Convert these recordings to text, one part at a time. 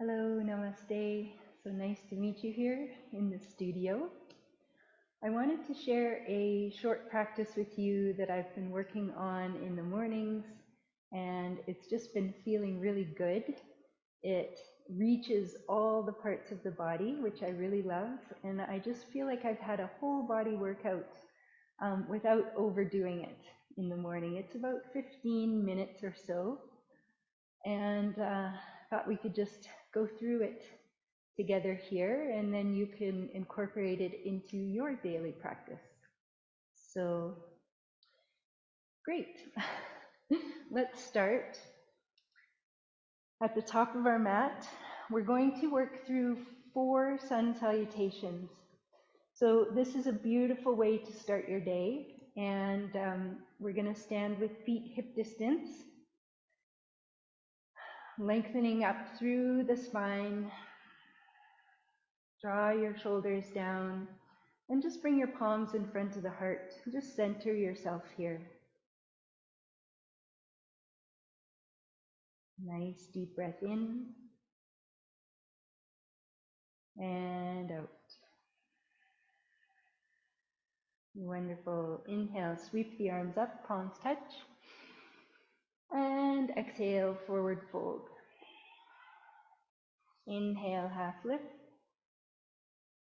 Hello, namaste. So nice to meet you here in the studio. I wanted to share a short practice with you that I've been working on in the mornings, and it's just been feeling really good. It reaches all the parts of the body, which I really love, and I just feel like I've had a whole body workout without overdoing it in the morning. It's about 15 minutes or so, and thought we could just go through it together here, and then you can incorporate it into your daily practice. So, great. Let's start. At the top of our mat, we're going to work through 4 sun salutations. So this is a beautiful way to start your day, and we're going to stand with feet hip distance, lengthening up through the spine. Draw your shoulders down and just bring your palms in front of the heart. Just center yourself here. Nice deep breath in and out. Wonderful. Inhale, sweep the arms up, palms touch. And exhale, forward fold. Inhale, half lift.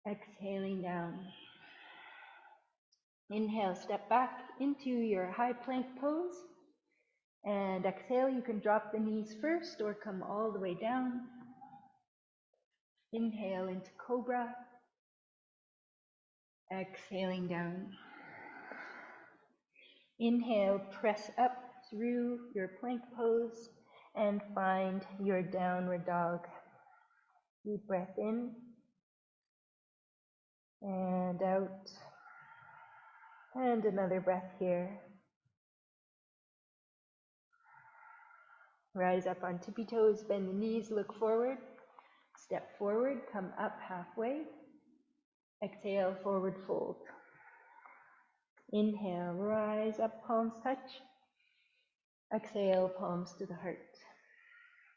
Exhaling down. Inhale, step back into your high plank pose. And exhale, you can drop the knees first or come all the way down. Inhale into cobra. Exhaling down. Inhale, press up through your plank pose and find your downward dog. Deep breath in and out. And another breath here. Rise up on tippy toes, bend the knees, look forward. Step forward, come up halfway. Exhale, forward fold. Inhale, rise up, palms touch. Exhale, palms to the heart.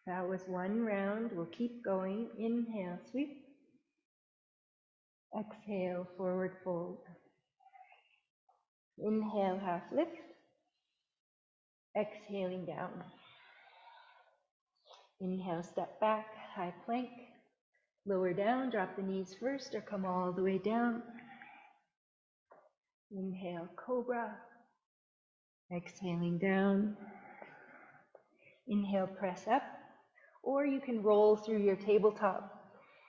That was one round. We'll keep going. Inhale, sweep. Exhale, forward fold. Inhale, half lift. Exhaling down. Inhale, step back, high plank. Lower down, drop the knees first or come all the way down. Inhale, cobra. Exhaling down. Inhale, press up. Or you can roll through your tabletop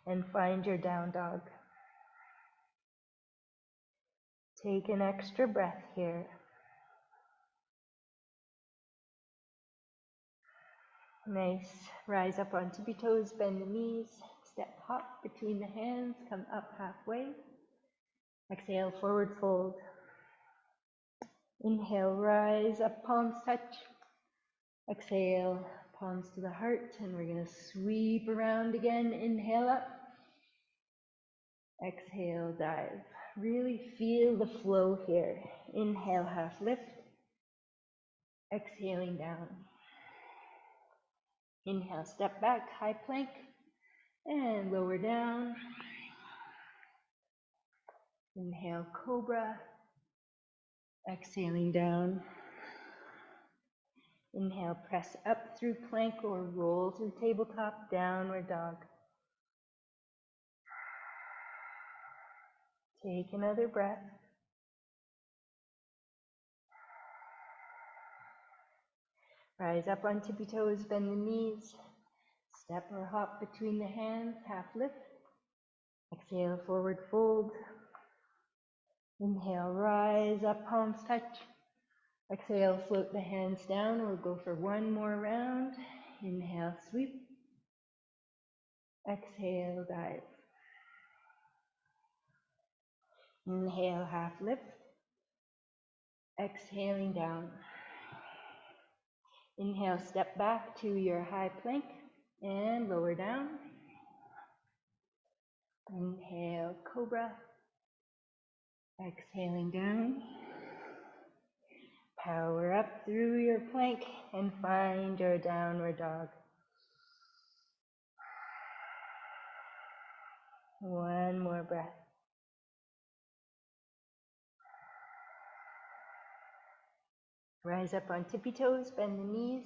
and find your down dog. Take an extra breath here. Nice. Rise up on tippy toes, bend the knees, step hop between the hands, come up halfway. Exhale, forward fold. Inhale, rise up, palms touch. Exhale, palms to the heart, and we're going to sweep around again. Inhale up. Exhale, dive. Really feel the flow here. Inhale, half lift. Exhaling down. Inhale, step back, high plank, and lower down. Inhale, cobra. Exhaling down. Inhale, press up through plank or roll through tabletop, downward dog. Take another breath. Rise up on tippy toes, bend the knees. Step or hop between the hands, half lift. Exhale, forward fold. Inhale, rise up, palms touch. Exhale, float the hands down. We'll go for one more round. Inhale, sweep. Exhale, dive. Inhale, half lift. Exhaling down. Inhale, step back to your high plank and lower down. Inhale, cobra. Exhaling down. Power up through your plank and find your downward dog. One more breath. Rise up on tippy toes, bend the knees,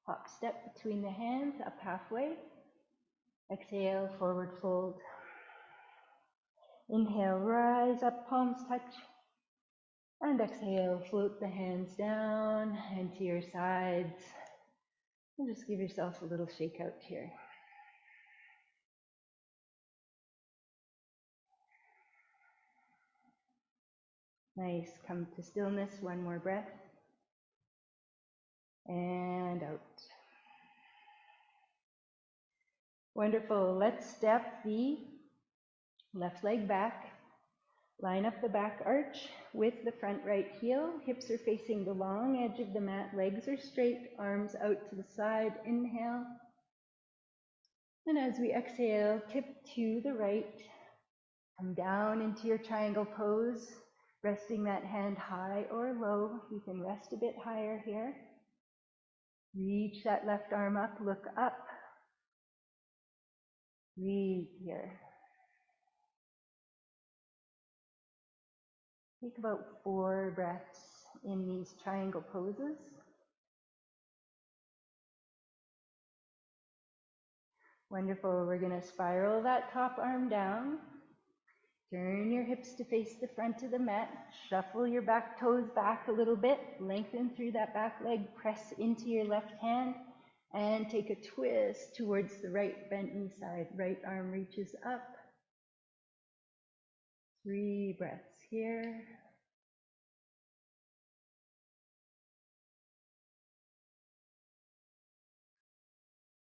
hop step between the hands, up halfway. Exhale, forward fold. Inhale, rise up, palms touch. And exhale, float the hands down and to your sides. And just give yourself a little shake out here. Nice, come to stillness, one more breath. And out. Wonderful, let's step the left leg back. Line up the back arch with the front right heel. Hips are facing the long edge of the mat. Legs are straight, arms out to the side. Inhale. And as we exhale, tip to the right. Come down into your triangle pose, resting that hand high or low. You can rest a bit higher here. Reach that left arm up, look up. Breathe here. Take about 4 breaths in these triangle poses. Wonderful. We're going to spiral that top arm down. Turn your hips to face the front of the mat. Shuffle your back toes back a little bit. Lengthen through that back leg. Press into your left hand. And take a twist towards the right bent knee side. Right arm reaches up. 3 breaths here.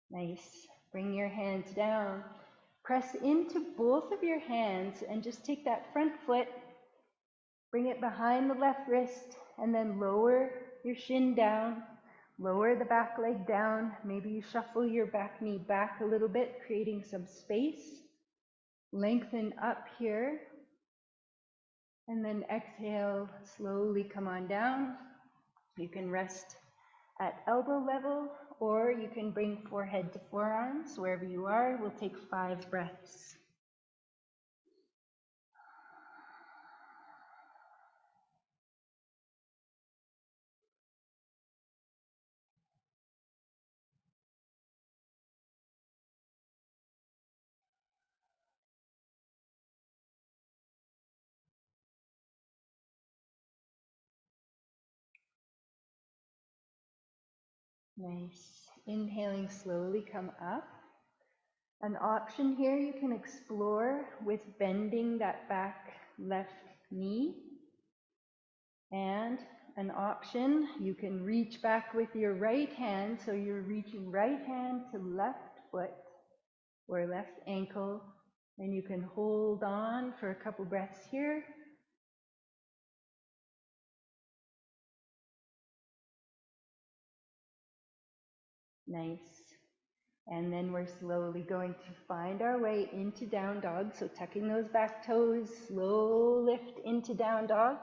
Nice. Bring your hands down. Press into both of your hands and just take that front foot, bring it behind the left wrist, and then lower your shin down. Lower the back leg down. Maybe you shuffle your back knee back a little bit, creating some space. Lengthen up here. And then exhale, slowly come on down. You can rest at elbow level, or you can bring forehead to forearms. Wherever you are, we'll take 5 breaths. Nice. Inhaling, slowly come up. An option here you can explore with bending that back left knee. And an option, you can reach back with your right hand, so you're reaching right hand to left foot or left ankle, and you can hold on for a couple breaths here. Nice. And then we're slowly going to find our way into down dog. So tucking those back toes, slow lift into down dog.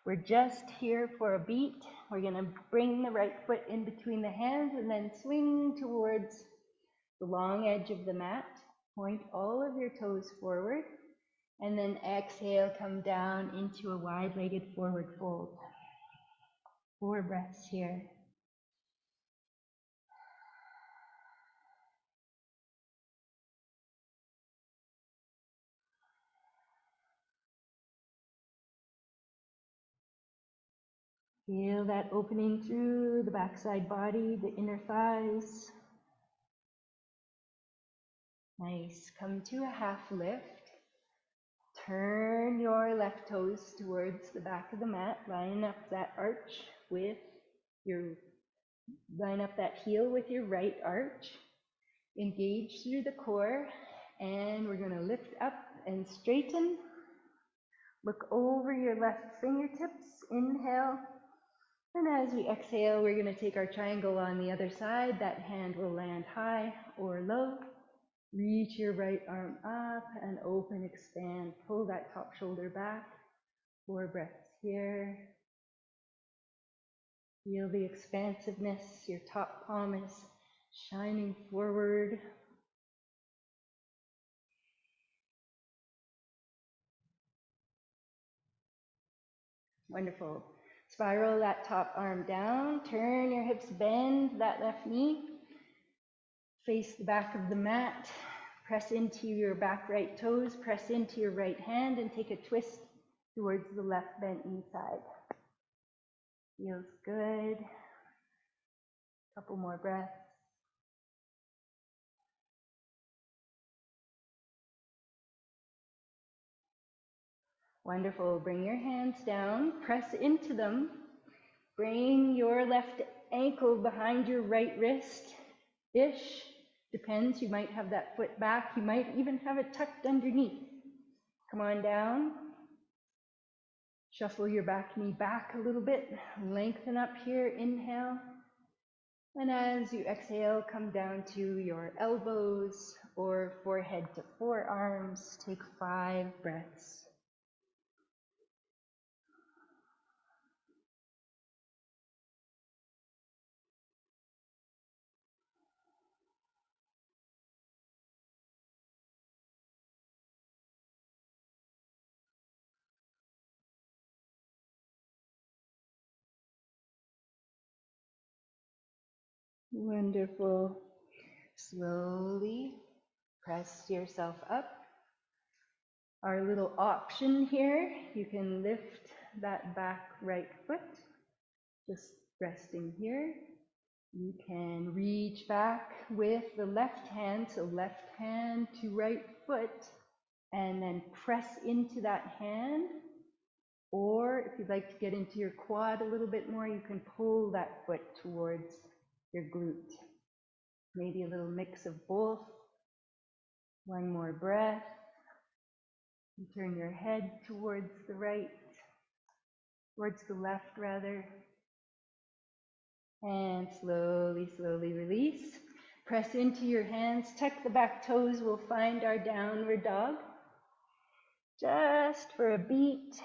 We're just here for a beat. We're going to bring the right foot in between the hands and then swing towards the long edge of the mat. Point all of your toes forward. And then exhale, come down into a wide-legged forward fold. 4 breaths here. Feel that opening through the backside body, the inner thighs. Nice. Come to a half lift. Turn your left toes towards the back of the mat. Line up that arch with your, line up that heel with your right arch. Engage through the core, and we're going to lift up and straighten. Look over your left fingertips. Inhale. And as we exhale, we're going to take our triangle on the other side. That hand will land high or low. Reach your right arm up and open, expand. Pull that top shoulder back. 4 breaths here. Feel the expansiveness. Your top palm is shining forward. Wonderful. Spiral that top arm down, turn your hips, bend that left knee, face the back of the mat, press into your back right toes, press into your right hand, and take a twist towards the left bent knee side. Feels good. Couple more breaths. Wonderful. Bring your hands down, press into them. Bring your left ankle behind your right wrist-ish. Depends, you might have that foot back. You might even have it tucked underneath. Come on down. Shuffle your back knee back a little bit. Lengthen up here, inhale. And as you exhale, come down to your elbows or forehead to forearms. Take 5 breaths. Wonderful. Slowly press yourself up. Our little option here, you can lift that back right foot, just resting here. You can reach back with the left hand, so left hand to right foot, and then press into that hand. Or if you'd like to get into your quad a little bit more, you can pull that foot towards your glute. Maybe a little mix of both. One more breath. You turn your head towards the right, towards the left rather. And slowly, slowly release. Press into your hands, tuck the back toes. We'll find our downward dog. Just for a beat.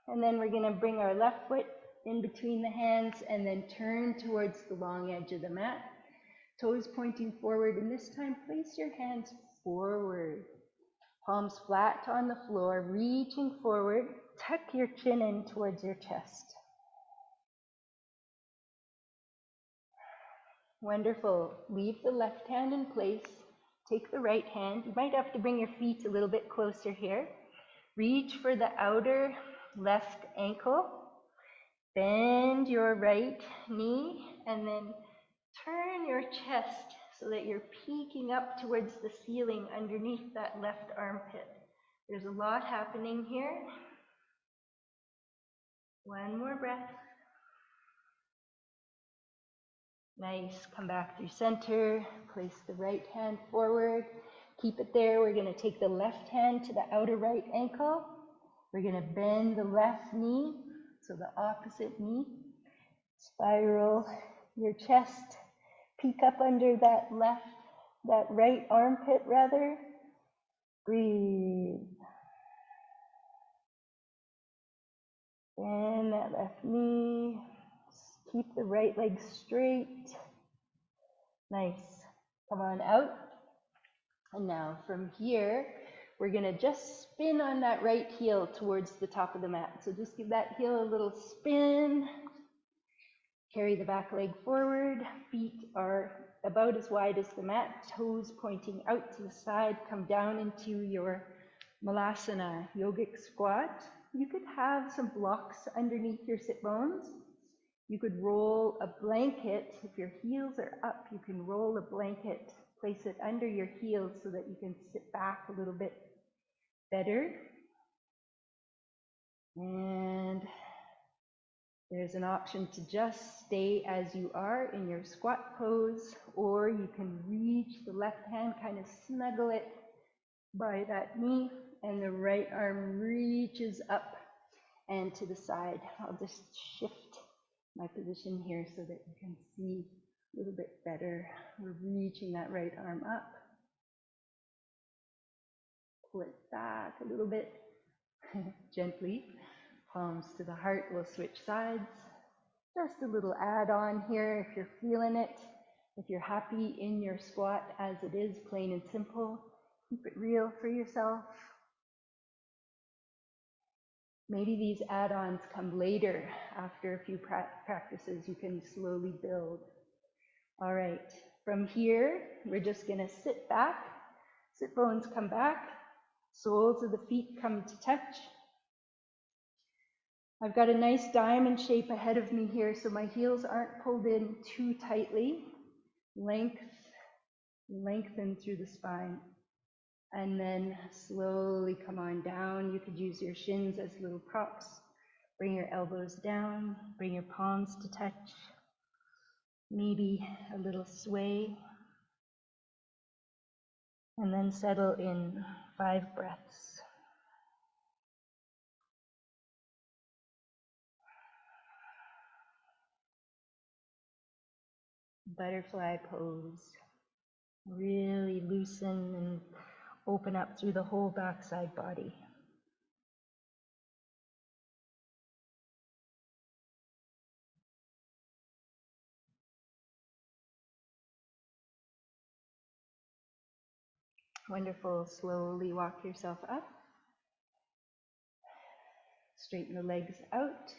And then we're going to bring our left foot in between the hands and then turn towards the long edge of the mat. Toes pointing forward, and this time place your hands forward. Palms flat on the floor, reaching forward. Tuck your chin in towards your chest. Wonderful. Leave the left hand in place. Take the right hand. You might have to bring your feet a little bit closer here. Reach for the outer left ankle. Bend your right knee and then turn your chest so that you're peeking up towards the ceiling underneath that left armpit. There's a lot happening here. One more breath. Nice. Come back through center. Place the right hand forward. Keep it there. We're going to take the left hand to the outer right ankle. We're going to bend the left knee, so the opposite knee. Spiral your chest. Peek up under that right armpit rather. Breathe. Bend that left knee. Keep the right leg straight. Nice. Come on out. And now from here, we're going to just spin on that right heel towards the top of the mat. So just give that heel a little spin. Carry the back leg forward. Feet are about as wide as the mat. Toes pointing out to the side. Come down into your Malasana, yogic squat. You could have some blocks underneath your sit bones. You could roll a blanket. If your heels are up, you can roll a blanket, place it under your heels so that you can sit back a little bit better. And there's an option to just stay as you are in your squat pose, or you can reach the left hand, kind of snuggle it by that knee, and the right arm reaches up and to the side. I'll just shift my position here so that you can see a little bit better. We're reaching that right arm up. Pull it back a little bit, gently. Palms to the heart, we'll switch sides. Just a little add-on here if you're feeling it. If you're happy in your squat as it is, plain and simple, keep it real for yourself. Maybe these add-ons come later. After a few practices, you can slowly build. All right, from here, we're just gonna sit back, sit bones come back, soles of the feet come to touch. I've got a nice diamond shape ahead of me here, so my heels aren't pulled in too tightly. Lengthen through the spine. And then slowly come on down. You could use your shins as little props. Bring your elbows down, bring your palms to touch. Maybe a little sway. And then settle in 5 breaths. Butterfly pose. Really loosen and open up through the whole backside body. Wonderful. Slowly walk yourself up. Straighten the legs out.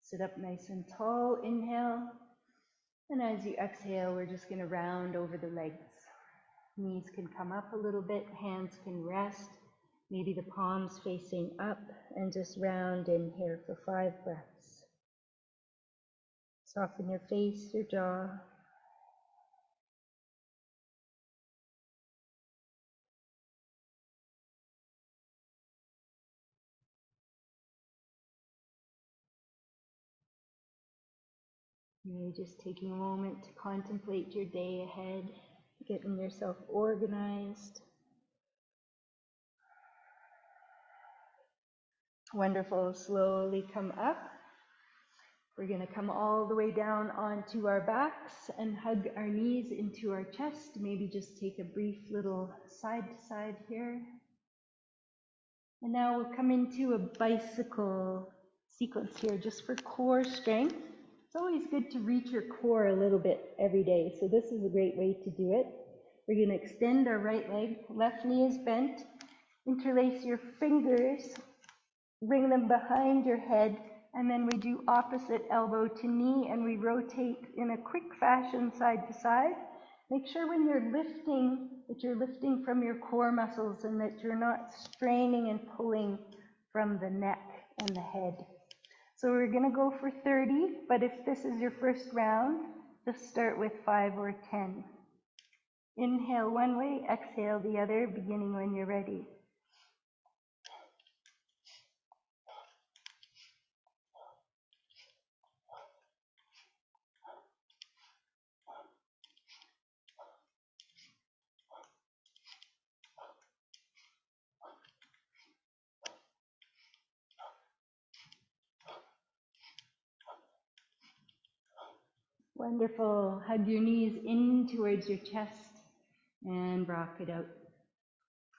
Sit up nice and tall. Inhale. And as you exhale, we're just going to round over the legs. Knees can come up a little bit. Hands can rest. Maybe the palms facing up. And just round in here for 5 breaths. Soften your face, your jaw. Maybe just taking a moment to contemplate your day ahead, getting yourself organized. Wonderful. Slowly come up. We're going to come all the way down onto our backs and hug our knees into our chest. Maybe just take a brief little side to side here. And now we'll come into a bicycle sequence here just for core strength. It's always good to reach your core a little bit every day, so this is a great way to do it. We're going to extend our right leg, left knee is bent, interlace your fingers, bring them behind your head, and then we do opposite elbow to knee, and we rotate in a quick fashion side to side. Make sure when you're lifting, that you're lifting from your core muscles and that you're not straining and pulling from the neck and the head. So we're going to go for 30, but if this is your first round, just start with 5 or 10. Inhale one way, exhale the other, beginning when you're ready. Wonderful. Hug your knees in towards your chest and rock it out.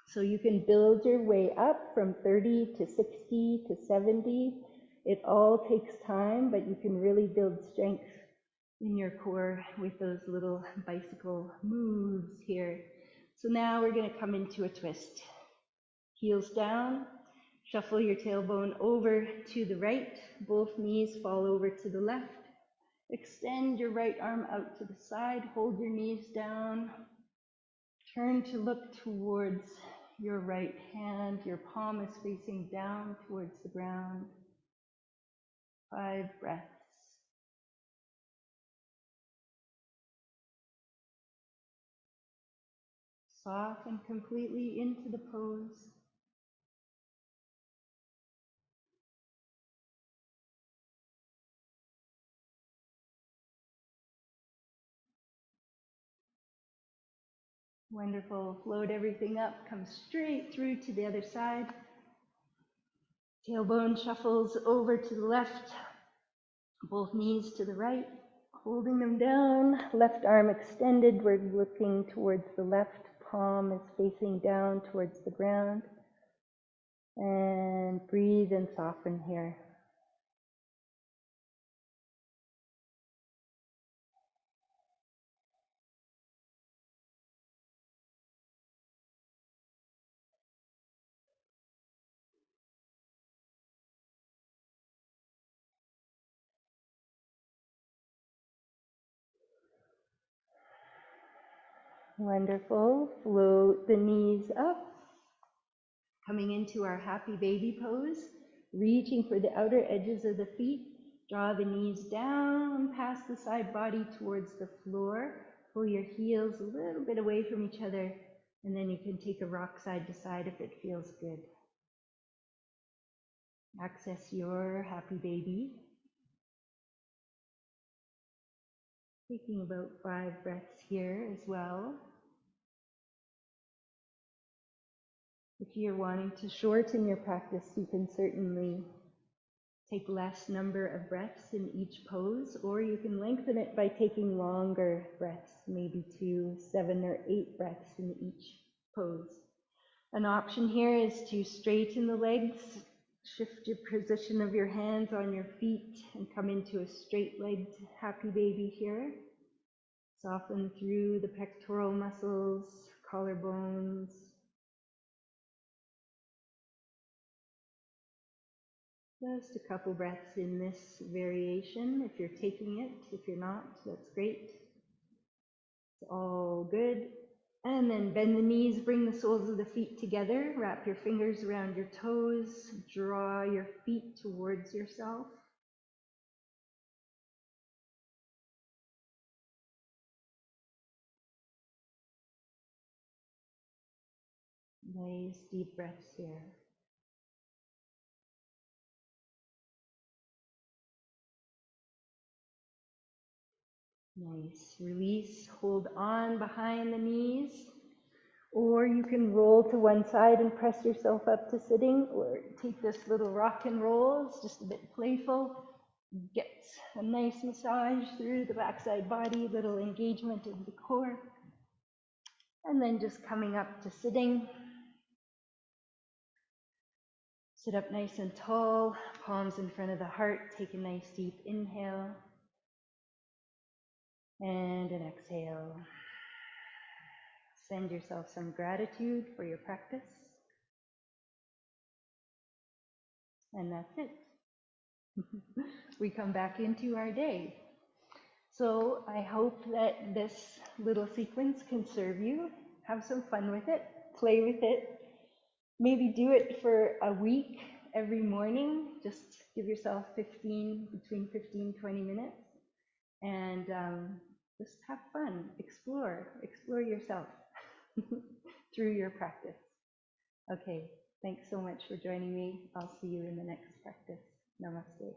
So you can build your way up from 30 to 60 to 70. It all takes time, but you can really build strength in your core with those little bicycle moves here. So now we're going to come into a twist. Heels down, shuffle your tailbone over to the right, both knees fall over to the left. Extend your right arm out to the side, hold your knees down. Turn to look towards your right hand. Your palm is facing down towards the ground. 5 breaths. Soften completely into the pose. Wonderful. Float everything up. Come straight through to the other side. Tailbone shuffles over to the left. Both knees to the right. Holding them down. Left arm extended. We're looking towards the left. Palm is facing down towards the ground. And breathe and soften here. Wonderful. Float the knees up. Coming into our happy baby pose, reaching for the outer edges of the feet. Draw the knees down past the side body towards the floor. Pull your heels a little bit away from each other, and then you can take a rock side to side if it feels good. Access your happy baby. Taking about 5 breaths here as well. If you're wanting to shorten your practice, you can certainly take less number of breaths in each pose, or you can lengthen it by taking longer breaths, maybe 2, 7, or 8 breaths in each pose. An option here is to straighten the legs, shift your position of your hands on your feet, and come into a straight-legged happy baby here. Soften through the pectoral muscles, collarbones. Just a couple breaths in this variation. If you're taking it, if you're not, that's great. It's all good. And then bend the knees, bring the soles of the feet together, wrap your fingers around your toes, draw your feet towards yourself. Nice deep breaths here. Nice. Release, hold on behind the knees. Or you can roll to one side and press yourself up to sitting, or take this little rock and roll. It's just a bit playful. Get a nice massage through the backside body, little engagement of the core. And then just coming up to sitting. Sit up nice and tall, palms in front of the heart. Take a nice deep inhale and an exhale. Send yourself some gratitude for your practice. And that's it. We come back into our day. So I hope that this little sequence can serve you. Have some fun with it, play with it. Maybe do it for a week every morning. Just give yourself between 15, 20 minutes. And just have fun, explore yourself through your practice. Okay, thanks so much for joining me. I'll see you in the next practice. Namaste.